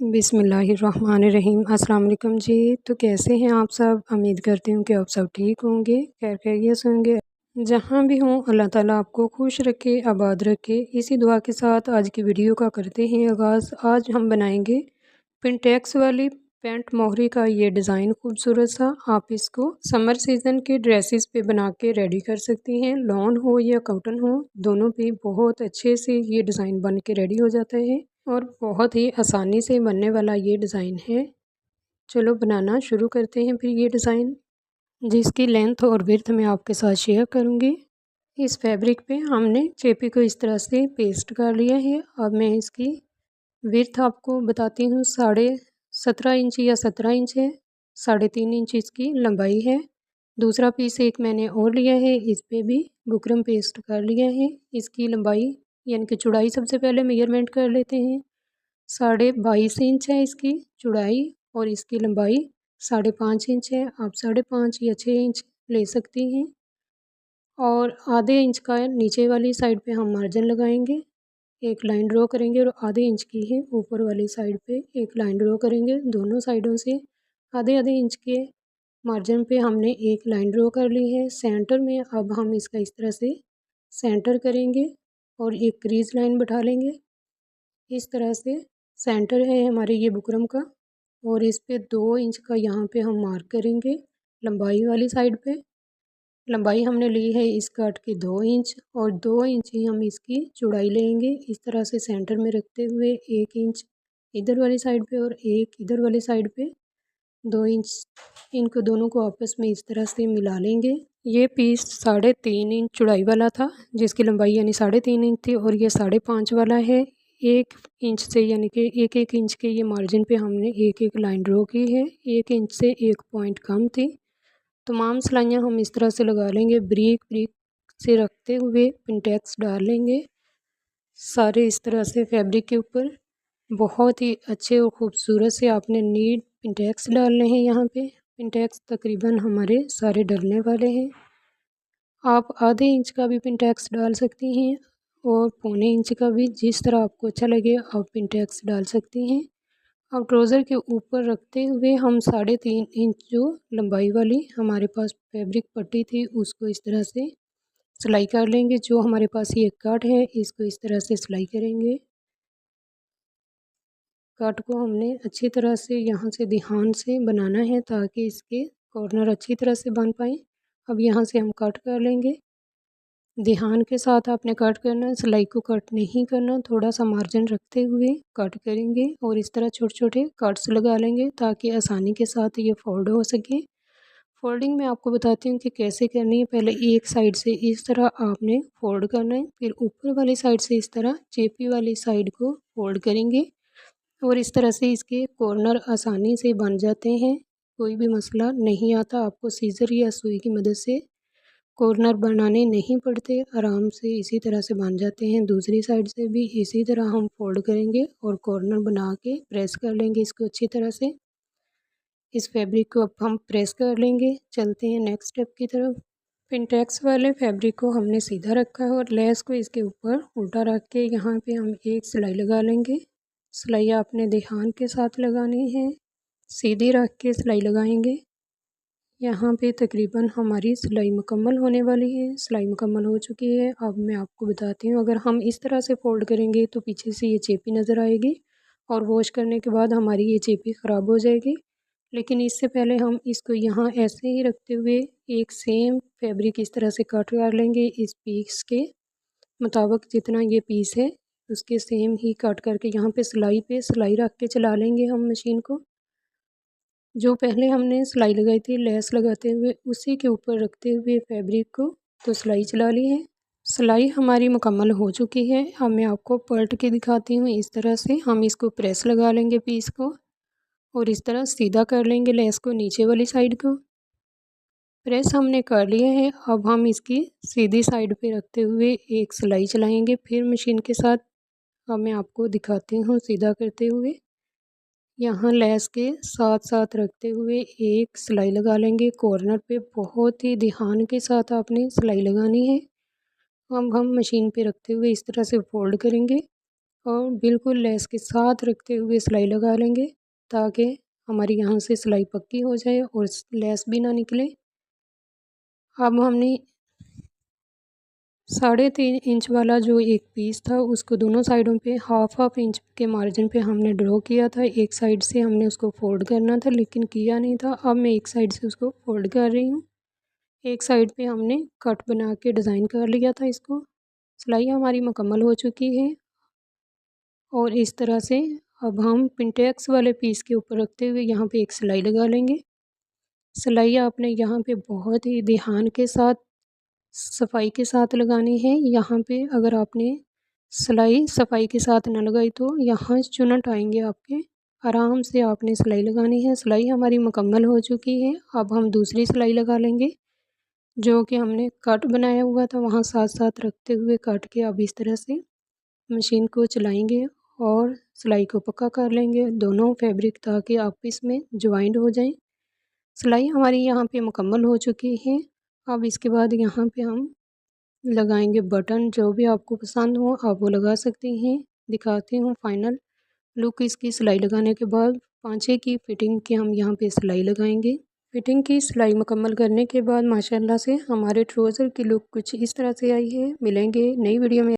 बिस्मिल्लाहिर्रहमानिर्रहीम। अस्सलाम वालेकुम जी। तो कैसे हैं आप सब? उम्मीद करती हूँ कि आप सब ठीक होंगे, खैर खैरियत से होंगे। जहाँ भी हों अल्लाह ताला आपको खुश रखे, आबाद रखे। इसी दुआ के साथ आज की वीडियो का करते हैं आगाज़। आज हम बनाएंगे पिंटेक्स वाली पेंट मोहरी का ये डिज़ाइन खूबसूरत सा। आप इसको समर सीज़न के ड्रेसेस पे बना के रेडी कर सकती हैं। लॉन हो या कॉटन हो, दोनों पे बहुत अच्छे से ये डिज़ाइन बन के रेडी हो जाता है और बहुत ही आसानी से बनने वाला ये डिज़ाइन है। चलो बनाना शुरू करते हैं फिर ये डिज़ाइन, जिसकी लेंथ और विड्थ मैं आपके साथ शेयर करूँगी। इस फैब्रिक पे हमने चेपी को इस तरह से पेस्ट कर लिया है। अब मैं इसकी विड्थ आपको बताती हूँ। 17.5 इंच या 17 इंच है। 3.5 इंच इसकी लंबाई है। दूसरा पीस एक मैंने और लिया है, इस पर भी बुकरम पेस्ट कर लिया है। इसकी लंबाई यानी कि चौड़ाई सबसे पहले मेजरमेंट कर लेते हैं। 22.5 इंच है इसकी चौड़ाई और इसकी लंबाई 5.5 इंच है। आप 5.5 या 6 इंच ले सकती हैं। और आधे इंच का नीचे वाली साइड पे हम मार्जिन लगाएंगे, एक लाइन ड्रॉ करेंगे और आधे इंच की ही ऊपर वाली साइड पे एक लाइन ड्रॉ करेंगे। दोनों साइडों से आधे आधे इंच के मार्जिन पे हमने एक लाइन ड्रॉ कर ली है। सेंटर में अब हम इसका इस तरह से सेंटर करेंगे और एक क्रीज लाइन बैठा लेंगे। इस तरह से सेंटर है हमारे ये बुकरम का और इस पे 2 इंच का यहाँ पे हम मार्क करेंगे लंबाई वाली साइड पे। लंबाई हमने ली है इस कट की 2 इंच और 2 इंच ही हम इसकी चौड़ाई लेंगे। इस तरह से सेंटर में रखते हुए 1 इंच इधर वाली साइड पे और 1 इधर वाली साइड पे 2 इंच, इनको दोनों को आपस में इस तरह से मिला लेंगे। ये पीस 3.5 इंच चौड़ाई वाला था, जिसकी लंबाई यानी 3.5 इंच थी और ये 5.5 वाला है। 1 इंच से यानी कि 1 इंच के ये मार्जिन पे हमने एक लाइन ड्रॉ की है। 1 इंच से 1 पॉइंट कम थी। तमाम सिलाइयाँ हम इस तरह से लगा लेंगे, ब्रीक ब्रीक से रखते हुए पिंटेक्स डाल लेंगे सारे इस तरह से फैब्रिक के ऊपर। बहुत ही अच्छे और ख़ूबसूरत से आपने नीट पिंटेक्स डालने हैं। यहाँ पे पिंटेक्स तकरीबन हमारे सारे डलने वाले हैं। आप आधे इंच का भी पिंटेक्स डाल सकती हैं और 1.25 इंच का भी, जिस तरह आपको अच्छा लगे आप पिंटेक्स डाल सकती हैं। अब ट्राउज़र के ऊपर रखते हुए हम 3.5 इंच जो लंबाई वाली हमारे पास फैब्रिक पट्टी थी उसको इस तरह से सिलाई कर लेंगे। जो हमारे पास ये कट है इसको इस तरह से सिलाई करेंगे। कट को हमने अच्छी तरह से यहाँ से ध्यान से बनाना है ताकि इसके कॉर्नर अच्छी तरह से बन पाए। अब यहाँ से हम कट कर लेंगे। ध्यान के साथ आपने कट करना है, सिलाई को कट नहीं करना, थोड़ा सा मार्जिन रखते हुए कट करेंगे और इस तरह छोटे छोटे कट्स लगा लेंगे ताकि आसानी के साथ ये फोल्ड हो सके। फोल्डिंग में आपको बताती हूँ कि कैसे करनी है। पहले एक साइड से इस तरह आपने फोल्ड करना है, फिर ऊपर वाली साइड से इस तरह चेपी वाली साइड को फोल्ड करेंगे और इस तरह से इसके कॉर्नर आसानी से बन जाते हैं। कोई भी मसला नहीं आता, आपको सीज़र या सुई की मदद से कॉर्नर बनाने नहीं पड़ते, आराम से इसी तरह से बन जाते हैं। दूसरी साइड से भी इसी तरह हम फोल्ड करेंगे और कॉर्नर बना के प्रेस कर लेंगे इसको अच्छी तरह से। इस फैब्रिक को अब हम प्रेस कर लेंगे। चलते हैं नेक्स्ट स्टेप की तरफ। पिंटेक्स वाले फैब्रिक को हमने सीधा रखा है और लेस को इसके ऊपर उल्टा रख के यहाँ पे हम एक सिलाई लगा लेंगे। सिलाई आपने ध्यान के साथ लगानी है, सीधी रख के सिलाई लगाएंगे। यहाँ पे तकरीबन हमारी सिलाई मुकम्मल होने वाली है। सिलाई मुकम्मल हो चुकी है। अब मैं आपको बताती हूँ, अगर हम इस तरह से फ़ोल्ड करेंगे तो पीछे से ये चेपी नज़र आएगी और वॉश करने के बाद हमारी ये चेपी ख़राब हो जाएगी। लेकिन इससे पहले हम इसको यहाँ ऐसे ही रखते हुए एक सेम फैब्रिक इस तरह से कट कर लेंगे। इस पीस के मुताबिक जितना ये पीस है उसके सेम ही कट करके यहाँ पे सिलाई रख के चला लेंगे हम मशीन को। जो पहले हमने सिलाई लगाई थी लेस लगाते हुए उसी के ऊपर रखते हुए फैब्रिक को तो सिलाई चला ली है। सिलाई हमारी मुकम्मल हो चुकी है। अब मैं आपको पलट के दिखाती हूँ। इस तरह से हम इसको प्रेस लगा लेंगे पीस को और इस तरह सीधा कर लेंगे लेस को नीचे वाली साइड को। प्रेस हमने कर लिया है। अब हम इसकी सीधी साइड पे रखते हुए एक सिलाई चलाएंगे फिर मशीन के साथ। अब मैं आपको दिखाती हूँ सीधा करते हुए। यहाँ लेस के साथ साथ रखते हुए एक सिलाई लगा लेंगे कॉर्नर पे। बहुत ही ध्यान के साथ आपने सिलाई लगानी है। अब हम मशीन पे रखते हुए इस तरह से फोल्ड करेंगे और बिल्कुल लेस के साथ रखते हुए सिलाई लगा लेंगे ताकि हमारी यहाँ से सिलाई पक्की हो जाए और लेस भी ना निकले। अब हमने 3.5 इंच वाला जो एक पीस था उसको दोनों साइडों पे हाफ इंच के मार्जिन पे हमने ड्रॉ किया था। एक साइड से हमने उसको फोल्ड करना था लेकिन किया नहीं था। अब मैं एक साइड से उसको फोल्ड कर रही हूँ। एक साइड पे हमने कट बना के डिज़ाइन कर लिया था इसको। सिलाई हमारी मुकम्मल हो चुकी है और इस तरह से अब हम पिंटेक्स वाले पीस के ऊपर रखते हुए यहाँ पे एक सिलाई लगा लेंगे। सिलाई आपने यहाँ पे बहुत ही ध्यान के साथ सफाई के साथ लगानी है। यहाँ पे अगर आपने सिलाई सफाई के साथ न लगाई तो यहाँ चुनट आएंगे आपके। आराम से आपने सिलाई लगानी है। सिलाई हमारी मुकम्मल हो चुकी है। अब हम दूसरी सिलाई लगा लेंगे जो कि हमने कट बनाया हुआ था वहाँ साथ साथ रखते हुए कट के अब इस तरह से मशीन को चलाएंगे और सिलाई को पक्का कर लेंगे दोनों फैब्रिक ताकि आपस में ज्वाइंट हो जाएं। सिलाई हमारी यहाँ पे मुकम्मल हो चुकी है। अब इसके बाद यहाँ पे हम लगाएंगे बटन। जो भी आपको पसंद हो आप वो लगा सकती हैं। दिखाती हूँ फाइनल लुक इसकी। सिलाई लगाने के बाद पांचे की फिटिंग की हम यहाँ पे सिलाई लगाएंगे। फिटिंग की सिलाई मुकम्मल करने के बाद माशाल्लाह से हमारे ट्राउज़र की लुक कुछ इस तरह से आई है। मिलेंगे नई वीडियो में।